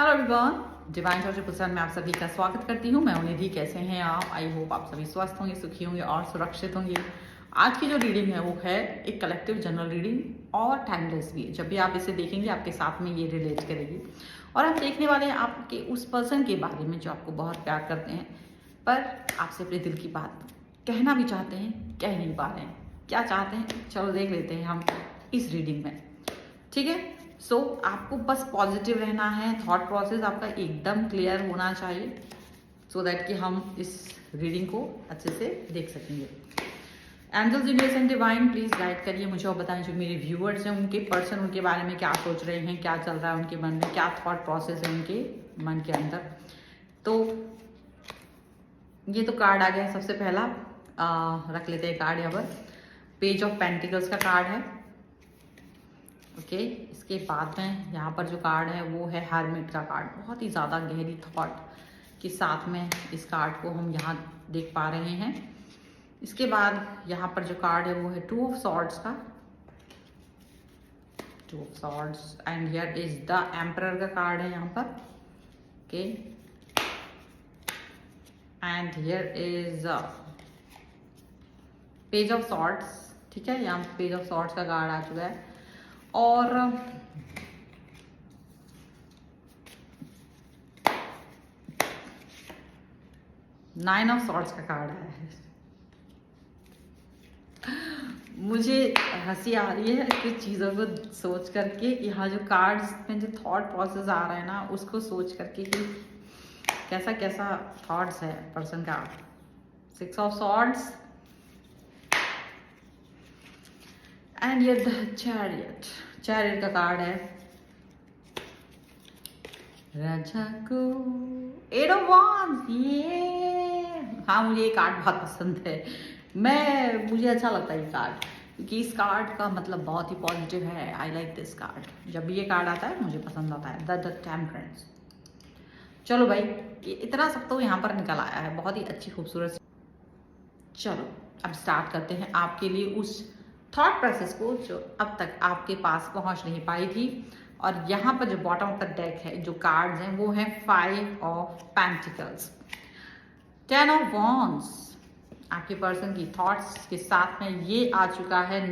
Hello everyone, divine social person में आप सभी का स्वागत करती हूँ। मैं निधि। कैसे हैं आप? आई होप आप सभी स्वस्थ होंगे, सुखी होंगे और सुरक्षित होंगे। आज की जो रीडिंग है वो है एक कलेक्टिव जनरल रीडिंग और टाइमलेस भी है। जब भी आप इसे देखेंगे आपके साथ में ये रिलेट करेगी। और हम देखने वाले हैं आपके उस पर्सन के बारे में जो आपको बहुत प्यार करते हैं, पर आपसे अपने दिल की बात कहना भी चाहते हैं, कह नहीं पा रहे हैं। क्या चाहते हैं, चलो देख लेते हैं हम इस रीडिंग में। ठीक है। सो आपको बस पॉजिटिव रहना है। थॉट प्रोसेस आपका एकदम क्लियर होना चाहिए सो दैट कि हम इस रीडिंग को अच्छे से देख सकेंगे। Angels, universe and divine please guide करिए मुझे और बताएं जो मेरे व्यूअर्स हैं उनके पर्सन उनके बारे में क्या सोच रहे हैं, क्या चल रहा है उनके मन में, क्या थॉट प्रोसेस है उनके मन के अंदर। तो ये तो कार्ड आ गया सबसे पहला। रख लेते हैं कार्ड यहाँ पर। पेज ऑफ पेंटिकल्स का कार्ड है। ओके इसके बाद में यहाँ पर जो कार्ड है वो है हर्मिट का कार्ड। बहुत ही ज़्यादा गहरी थॉट के साथ में इस कार्ड को हम यहाँ देख पा रहे हैं। इसके बाद यहाँ पर जो कार्ड है वो है टू ऑफ सॉर्ड्स का। Two of swords and here is the emperor का कार्ड है यहाँ पर। Okay and here is page of swords. ठीक है, यहाँ पेज ऑफ सॉर्ड्स का कार्ड आ चुका है। और नाइन ऑफ सॉर्ड्स का कार्ड है। मुझे हंसी आ रही है कुछ चीज़ों को सोच करके कि हाँ, जो कार्ड्स में जो थॉट प्रोसेस आ रहा है ना, उसको सोच करके कि कैसा कैसा थॉट्स है पर्सन का। सिक्स ऑफ सॉर्ड्स एंड ये द चैरियट। चैरियट का कार्ड है। राजा को एट ऑफ वांड्स। ये हाँ, मुझे ये कार्ड बहुत पसंद है। मुझे अच्छा लगता है ये कार्ड क्योंकि इस कार्ड का मतलब बहुत ही पॉजिटिव है। I like this card. जब भी ये कार्ड आता है मुझे पसंद आता है। The temperance. चलो भाई, ये इतना सब तो यहाँ पर निकल आया है, बहुत ही अच्छी खूबसूरत। चलो अब स्टार्ट करते हैं आपके लिए उस थॉट प्रोसेस को जो अब तक आपके पास पहुंच नहीं पाई थी। और यहाँ पर जो बॉटम ऑफ द डेक है, जो कार्ड्स हैं वो हैं five of pentacles, ten of wands. आपके पर्सन की थॉट्स के साथ में ये आ चुका है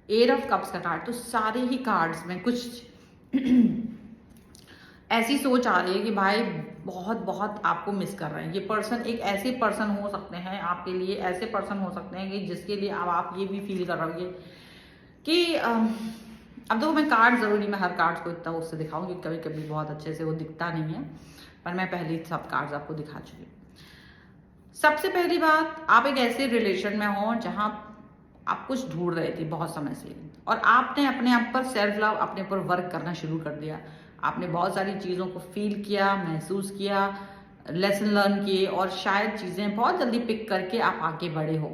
एट ऑफ कप्स का कार्ड। तो सारे ही कार्ड्स में कुछ ऐसी सोच आ रही है कि भाई बहुत बहुत आपको मिस कर रहे हैं। ये पर्सन एक ऐसे पर्सन हो सकते हैं आपके लिए, ऐसे पर्सन हो सकते हैं कि जिसके लिए अब आप ये भी फील कर रहे हो कि अब देखो, मैं कार्ड जरूर नहीं, मैं हर कार्ड को इतना उससे दिखाऊंगी, कभी कभी बहुत अच्छे से वो दिखता नहीं है, पर मैं पहले सब कार्ड्स आपको दिखा चुकी। सबसे पहली बात, आप एक ऐसे रिलेशन में हो जहां आप कुछ ढूंढ रहे थे बहुत समय से और आपने अपने आप पर सेल्फ लव, अपने ऊपर वर्क करना शुरू कर दिया। आपने बहुत सारी चीज़ों को फील किया, महसूस किया, लेसन लर्न किए और शायद चीज़ें बहुत जल्दी पिक करके आप आगे बढ़े हो।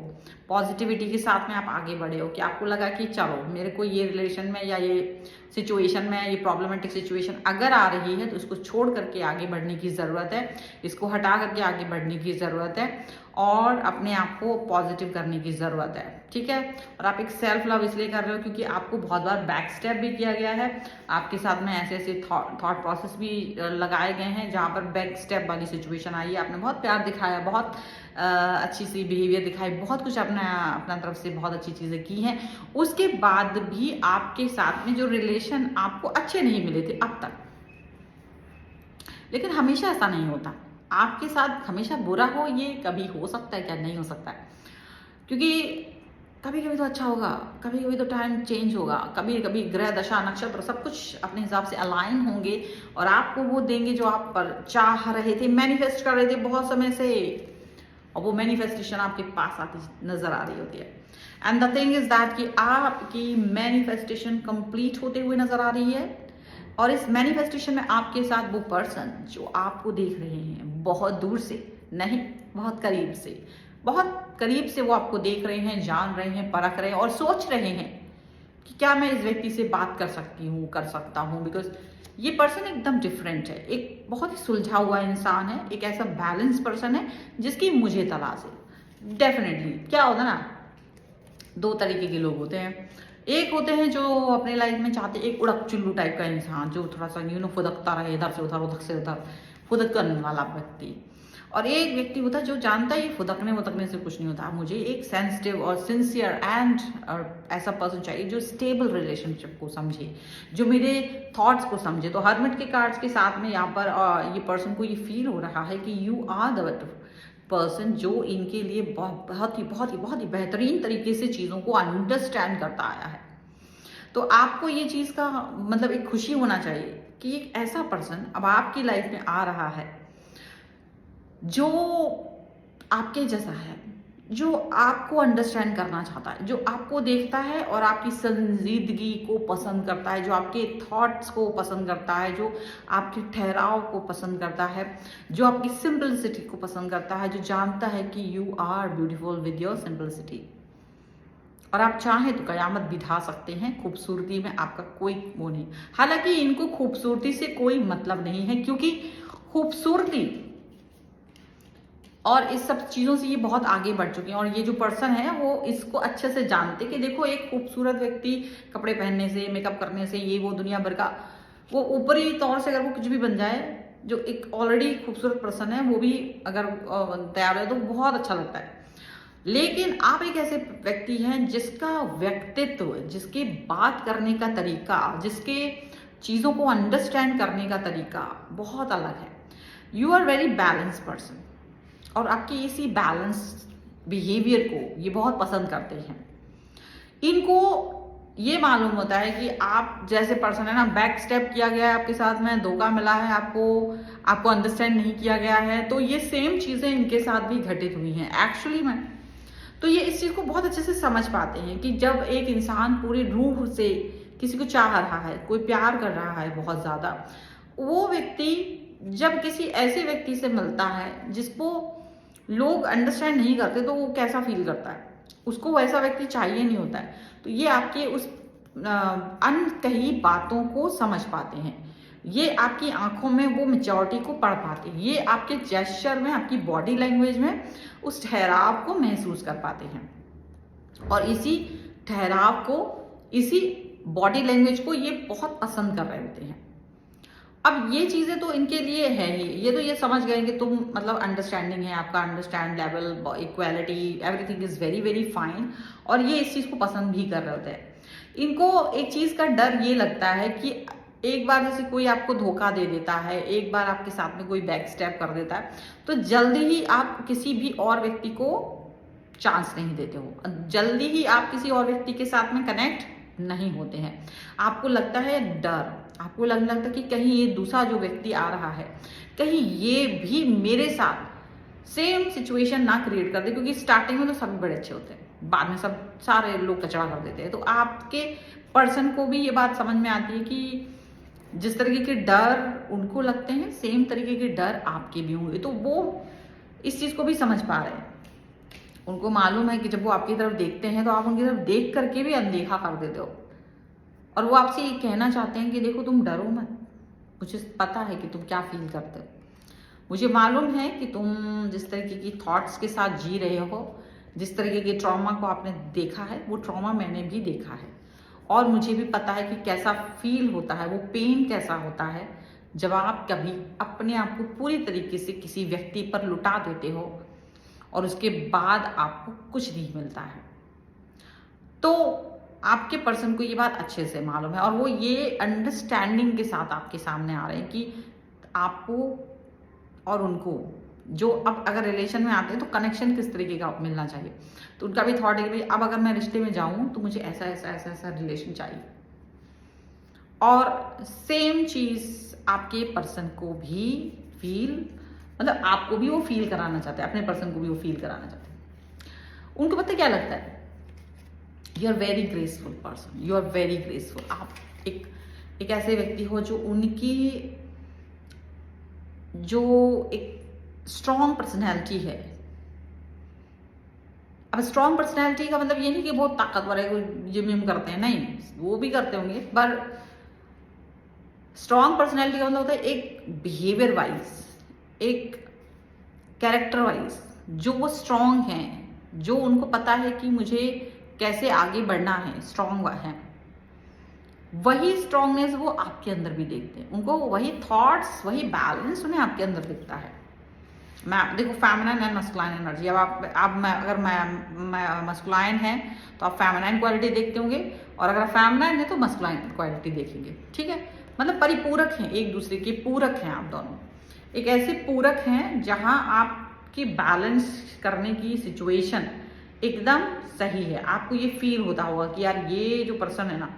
पॉजिटिविटी के साथ में आप आगे बढ़े हो कि आपको लगा कि चलो मेरे को ये रिलेशन में या ये सिचुएशन में, ये प्रॉब्लमेटिक सिचुएशन अगर आ रही है तो इसको छोड़ करके आगे बढ़ने की ज़रूरत है, इसको हटा करके आगे बढ़ने की ज़रूरत है और अपने आप को पॉजिटिव करने की ज़रूरत है। ठीक है। और आप एक सेल्फ लव इसलिए कर रहे हो क्योंकि आपको बहुत बार बैक स्टेप भी किया गया है। आपके साथ में ऐसे ऐसे थॉट प्रोसेस भी लगाए गए हैं जहाँ पर बैक स्टेप वाली सिचुएशन आई है। आपने बहुत प्यार दिखाया, बहुत अच्छी सी बिहेवियर दिखाई, बहुत कुछ अपना तरफ से बहुत अच्छी चीज़ें की हैं। उसके बाद भी आपके साथ में जो रिलेशन आपको अच्छे नहीं मिले थे अब तक, लेकिन हमेशा ऐसा नहीं होता। आपके साथ हमेशा बुरा हो ये कभी हो सकता है क्या? नहीं हो सकता है, क्योंकि कभी कभी तो अच्छा होगा, कभी कभी तो टाइम चेंज होगा, कभी कभी ग्रह दशा नक्षत्र सब कुछ अपने हिसाब से अलाइन होंगे और आपको वो देंगे जो आप पर चाह रहे थे, मैनिफेस्ट कर रहे थे बहुत समय से, और वो मैनिफेस्टेशन आपके पास आती नजर आ रही होती है। And the thing is that कि आपकी मैनिफेस्टेशन कंप्लीट होते हुए नजर आ रही है और इस मैनिफेस्टेशन में आपके साथ वो पर्सन जो आपको देख रहे हैं बहुत दूर से नहीं, बहुत करीब से, बहुत करीब से वो आपको देख रहे हैं, जान रहे हैं, परख रहे हैं और सोच रहे हैं कि क्या मैं इस व्यक्ति से बात कर सकती हूँ, कर सकता हूँ। बिकॉज ये पर्सन एकदम डिफरेंट है, एक बहुत ही सुलझा हुआ इंसान है, एक ऐसा बैलेंस पर्सन है जिसकी मुझे तलाश है। डेफिनेटली क्या होता है ना, दो तरीके के लोग होते हैं। एक होते हैं जो अपने लाइफ में चाहते हैं एक उड़क चुल्लू टाइप का इंसान, जो थोड़ा सा फुदकता रहे, इधर से उधर, उधर से उधर, फुदक करने वाला व्यक्ति। और एक व्यक्ति होता है जो जानता है ये फुदकने वुदकने से कुछ नहीं होता, मुझे एक सेंसिटिव और सिंसियर एंड ऐसा पर्सन चाहिए जो स्टेबल रिलेशनशिप को समझे, जो मेरे थॉट्स को समझे। तो हर्मिट के कार्ड्स के साथ में यहाँ पर ये पर्सन को ये फील हो रहा है कि यू आर द पर्सन जो इनके लिए बहुत ही बेहतरीन तरीके से चीज़ों को अंडरस्टैंड करता आया है। तो आपको ये चीज़ का मतलब एक खुशी होना चाहिए कि एक ऐसा पर्सन अब आपकी लाइफ में आ रहा है जो आपके जैसा है, जो आपको अंडरस्टैंड करना चाहता है, जो आपको देखता है और आपकी संजीदगी को पसंद करता है, जो आपके थॉट्स को पसंद करता है, जो आपके ठहराव को पसंद करता है, जो आपकी सिंपलिसिटी को पसंद करता है, जो जानता है कि you are beautiful with your simplicity. और आप चाहें तो कयामत बिठा सकते हैं, खूबसूरती में आपका कोई वो नहीं। हालांकि इनको खूबसूरती से कोई मतलब नहीं है, क्योंकि खूबसूरती और इस सब चीज़ों से ये बहुत आगे बढ़ चुके हैं। और ये जो पर्सन है वो इसको अच्छे से जानते कि देखो एक खूबसूरत व्यक्ति कपड़े पहनने से, मेकअप करने से, ये वो दुनिया भर का वो ऊपरी तौर से अगर वो कुछ भी बन जाए, जो एक ऑलरेडी खूबसूरत पर्सन है वो भी अगर तैयार है तो बहुत अच्छा लगता है। लेकिन आप एक ऐसे व्यक्ति हैं जिसका व्यक्तित्व, जिसके बात करने का तरीका, जिसके चीज़ों को अंडरस्टैंड करने का तरीका बहुत अलग है। You are very balance person और आपकी इसी बैलेंस बिहेवियर को ये बहुत पसंद करते हैं। इनको ये मालूम होता है कि आप जैसे पर्सन है ना, बैक स्टेप किया गया है आपके साथ में, धोखा मिला है आपको अंडरस्टैंड नहीं किया गया है, तो ये सेम चीज़ें इनके साथ भी घटित हुई हैं एक्चुअली में। तो ये इस चीज़ को बहुत अच्छे से समझ पाते हैं कि जब एक इंसान पूरी रूह से किसी को चाह रहा है, कोई प्यार कर रहा है बहुत ज़्यादा, वो व्यक्ति जब किसी ऐसे व्यक्ति से मिलता है जिसको लोग अंडरस्टैंड नहीं करते तो वो कैसा फील करता है, उसको वैसा व्यक्ति चाहिए नहीं होता है। तो ये आपके उस अनकही बातों को समझ पाते हैं, ये आपकी आंखों में वो मैच्योरिटी को पढ़ पाते हैं, ये आपके जेस्चर में, आपकी बॉडी लैंग्वेज में उस ठहराव को महसूस कर पाते हैं। और इसी ठहराव को, इसी बॉडी लैंग्वेज को ये बहुत पसंद कर रहे होते हैं। अब ये चीज़ें तो इनके लिए है ही, ये तो ये समझ गए कि तुम मतलब अंडरस्टैंडिंग है, आपका understand level, equality, everything is very very fine. और ये इस चीज़ को पसंद भी कर रहे होते हैं। इनको एक चीज़ का डर ये लगता है कि एक बार जैसे कोई आपको धोखा दे देता है, एक बार आपके साथ में कोई बैक स्टेप कर देता है, तो जल्दी ही आप किसी भी और व्यक्ति को चांस नहीं देते हो, जल्दी ही आप किसी और व्यक्ति के साथ में कनेक्ट नहीं होते हैं। आपको लगता है डर, आपको लगने लगता है कि कहीं ये दूसरा जो व्यक्ति आ रहा है, कहीं ये भी मेरे साथ सेम सिचुएशन ना क्रिएट कर दे, क्योंकि स्टार्टिंग में तो सभी बड़े अच्छे होते हैं, बाद में सब सारे लोग कचरा कर देते हैं। तो आपके पर्सन को भी ये बात समझ में आती है कि जिस तरीके के डर उनको लगते हैं, सेम तरीके के डर आपके भी होंगे। तो वो इस चीज़ को भी समझ पा रहे हैं। उनको मालूम है कि जब वो आपकी तरफ देखते हैं तो आप उनकी तरफ देख करके भी अनदेखा कर देते हो, और वो आपसे ये कहना चाहते हैं कि देखो तुम डरो मत, मुझे पता है कि तुम क्या फील करते हो, मुझे मालूम है कि तुम जिस तरीके की थॉट्स के साथ जी रहे हो, जिस तरीके के ट्रॉमा को आपने देखा है, वो ट्रॉमा मैंने भी देखा है। और मुझे भी पता है कि कैसा फील होता है, वो पेन कैसा होता है जब आप कभी अपने आप को पूरी तरीके से किसी व्यक्ति पर लुटा देते हो और उसके बाद आपको कुछ नहीं मिलता है। तो आपके पर्सन को ये बात अच्छे से मालूम है और वो ये अंडरस्टैंडिंग के साथ आपके सामने आ रहे हैं कि आपको और उनको जो अब अगर रिलेशन में आते हैं तो कनेक्शन किस तरीके का मिलना चाहिए। तो उनका भी थॉट है कि भाई अब अगर मैं रिश्ते में जाऊं तो मुझे ऐसा ऐसा ऐसा ऐसा रिलेशन चाहिए। और सेम चीज़ आपके पर्सन को भी फील, मतलब आपको भी वो फील कराना चाहते हैं, अपने पर्सन को भी वो फील कराना चाहते हैं। उनको पता क्या लगता है, you are very graceful person, you are very graceful. आप एक ऐसे व्यक्ति हो जो उनकी जो एक स्ट्रॉन्ग पर्सनैलिटी है। अब स्ट्रॉन्ग पर्सनैलिटी का मतलब ये नहीं कि बहुत ताकतवर है, कोई जिम विम करते हैं, नहीं, वो भी करते होंगे, पर स्ट्रॉन्ग पर्सनैलिटी का मतलब होता है एक बिहेवियर वाइज, एक कैरेक्टर वाइज, जो वो स्ट्रॉन्ग हैं, जो उनको पता है कि मुझे कैसे आगे बढ़ना है, स्ट्रांग है, वही स्ट्रांगनेस वो आपके अंदर भी देखते हैं। उनको वही थॉट्स, वही बैलेंस उन्हें आपके अंदर दिखता है। मैं देखो फेमिनाइन एंड मस्कुलाइन एनर्जी, अब अगर मैं मस्कुलाइन है तो आप फेमिनाइन क्वालिटी देखते होंगे, और अगर फेमिनाइन है तो मस्कुलाइन क्वालिटी देखेंगे। ठीक है, मतलब परिपूरक हैं, एक दूसरे के पूरक हैं आप दोनों। एक ऐसे पूरक हैं जहां आपकी बैलेंस करने की सिचुएशन एकदम सही है। आपको ये फील होता होगा कि यार ये जो पर्सन है ना,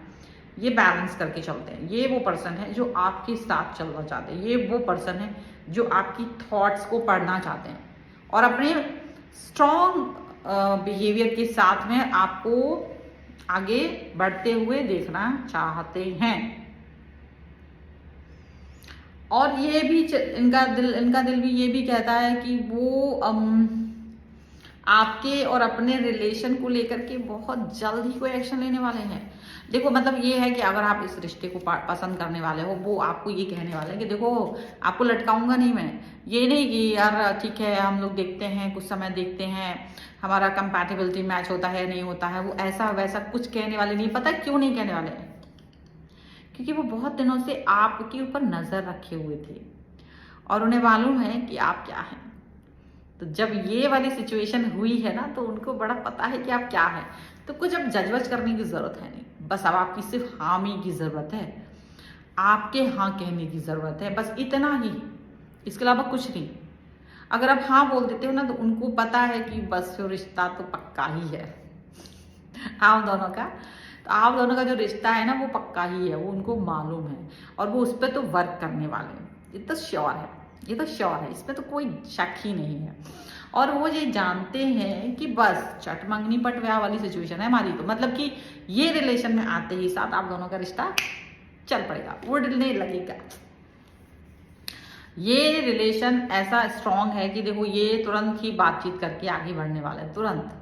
ये बैलेंस करके चलते हैं, ये वो पर्सन है जो आपके साथ चलना चाहते हैं, ये वो पर्सन है जो आपकी थॉट्स को पढ़ना चाहते हैं और अपने स्ट्रॉन्ग बिहेवियर के साथ में आपको आगे बढ़ते हुए देखना चाहते हैं। और ये भी इनका दिल भी ये भी कहता है कि वो आपके और अपने रिलेशन को लेकर के बहुत जल्द ही कोई एक्शन लेने वाले हैं। देखो मतलब ये है कि अगर आप इस रिश्ते को पसंद करने वाले हो, वो आपको ये कहने वाले हैं कि देखो आपको लटकाऊंगा नहीं मैं, ये नहीं कि यार ठीक है हम लोग देखते हैं, कुछ समय देखते हैं, हमारा कंपैटिबिलिटी मैच होता है नहीं होता है, वो ऐसा वैसा कुछ कहने वाले नहीं। पता क्यों नहीं कहने वाले? क्योंकि वो बहुत दिनों से आपके ऊपर नजर रखे हुए थे और उन्हें मालूम है कि आप क्या हैं। तो जब ये वाली सिचुएशन हुई है ना, तो उनको बड़ा पता है कि आप क्या है। तो कुछ अब जजवज करने की जरूरत है नहीं, बस अब आपकी सिर्फ हामी की जरूरत है, आपके हाँ कहने की जरूरत है, बस इतना ही, इसके अलावा कुछ नहीं। अगर आप हाँ बोल देते हो ना, तो उनको पता है कि बस फिर रिश्ता तो पक्का ही है आप दोनों का। तो आप दोनों का जो रिश्ता है ना, वो पक्का ही है, वो उनको मालूम है और वो उस पर तो वर्क करने वाले हैं। ये तो श्योर है, ये तो श्योर है, इसमें तो कोई शक ही नहीं है। और वो ये जानते हैं कि बस चट मंगनी पट ब्याह वाली सिचुएशन है हमारी, तो मतलब कि ये रिलेशन में आते ही साथ आप दोनों का रिश्ता चल पड़ेगा, उड़ने लगेगा। ये रिलेशन ऐसा स्ट्रांग है कि देखो ये तुरंत ही बातचीत करके आगे बढ़ने वाला है, तुरंत।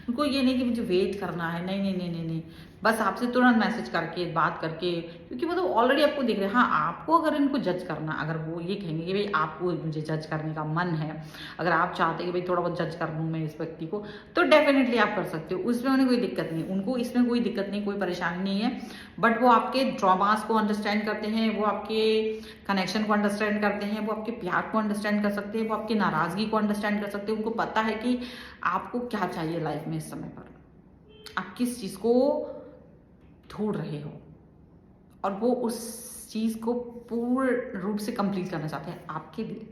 उनको ये नहीं कि मुझे वेट करना है, नहीं नहीं नहीं नहीं नहीं, बस आपसे तुरंत मैसेज करके बात करके, क्योंकि वो तो ऑलरेडी आपको देख रहे हैं। हाँ, आपको अगर इनको जज करना, अगर वो ये कहेंगे कि भाई आपको मुझे जज करने का मन है, अगर आप चाहते हैं कि भाई थोड़ा बहुत जज कर लूँ मैं इस व्यक्ति को, तो डेफिनेटली आप कर सकते हो, उसमें उन्हें कोई दिक्कत नहीं, उनको इसमें कोई दिक्कत नहीं, कोई परेशानी नहीं है। बट वो आपके ड्रामास को अंडरस्टैंड करते हैं, वो आपके कनेक्शन को अंडरस्टैंड करते हैं, वो आपके प्यार को अंडरस्टैंड कर सकते हैं, वो आपकी नाराजगी को अंडरस्टैंड कर सकते हैं। उनको पता है कि आपको क्या चाहिए लाइफ में इस समय पर, आप किस चीज को ढूंढ रहे हो, और वो उस चीज को पूर्ण रूप से कंप्लीट करना चाहते हैं आपके लिए।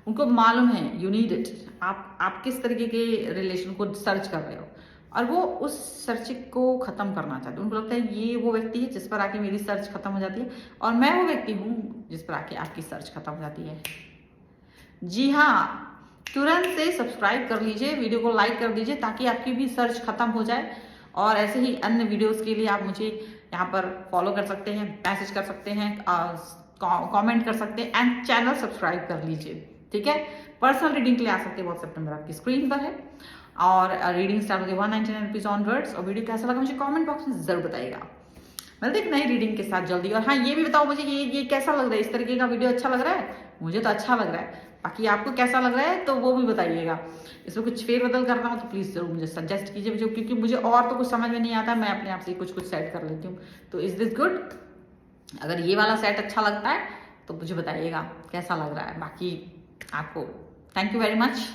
उनको मालूम है यू नीड इट, आप किस तरीके के रिलेशन को सर्च कर रहे हो, और वो उस सर्च को खत्म करना चाहते हैं। उनको लगता है ये वो व्यक्ति है जिस पर आके मेरी सर्च खत्म हो जाती है, और मैं वो व्यक्ति हूँ जिस पर आके आपकी सर्च खत्म हो जाती है। जी हाँ, तुरंत से सब्सक्राइब कर लीजिए, वीडियो को लाइक कर दीजिए ताकि आपकी भी सर्च खत्म हो जाए। और ऐसे ही अन्य वीडियोस के लिए आप मुझे यहाँ पर फॉलो कर सकते हैं, मैसेज कर सकते हैं, कमेंट कर सकते हैं, एंड चैनल सब्सक्राइब कर लीजिए। ठीक है, पर्सनल रीडिंग के लिए आ सकते हैं, व्हाट्सएप नंबर आपकी स्क्रीन पर है। और रीडिंग स्टार्ट होगी 199 रुपीज ऑनवर्ड्स। और वीडियो कैसा लगा मुझे कमेंट बॉक्स में जरूर बताइएगा। मिलते एक नई रीडिंग के साथ जल्दी। और हाँ, ये भी बताओ मुझे ये कैसा लग रहा है, इस तरीके का वीडियो अच्छा लग रहा है? मुझे तो अच्छा लग रहा है, बाकी आपको कैसा लग रहा है तो वो भी बताइएगा। इसमें कुछ फेरबदल करना हो तो प्लीज़ जरूर मुझे सजेस्ट कीजिए, क्योंकि मुझे और तो कुछ समझ में नहीं आता, मैं अपने आप से कुछ सेट कर लेती हूँ। तो इज दिस गुड? अगर ये वाला सेट अच्छा लगता है तो मुझे बताइएगा कैसा लग रहा है। बाकी आपको थैंक यू वेरी मच।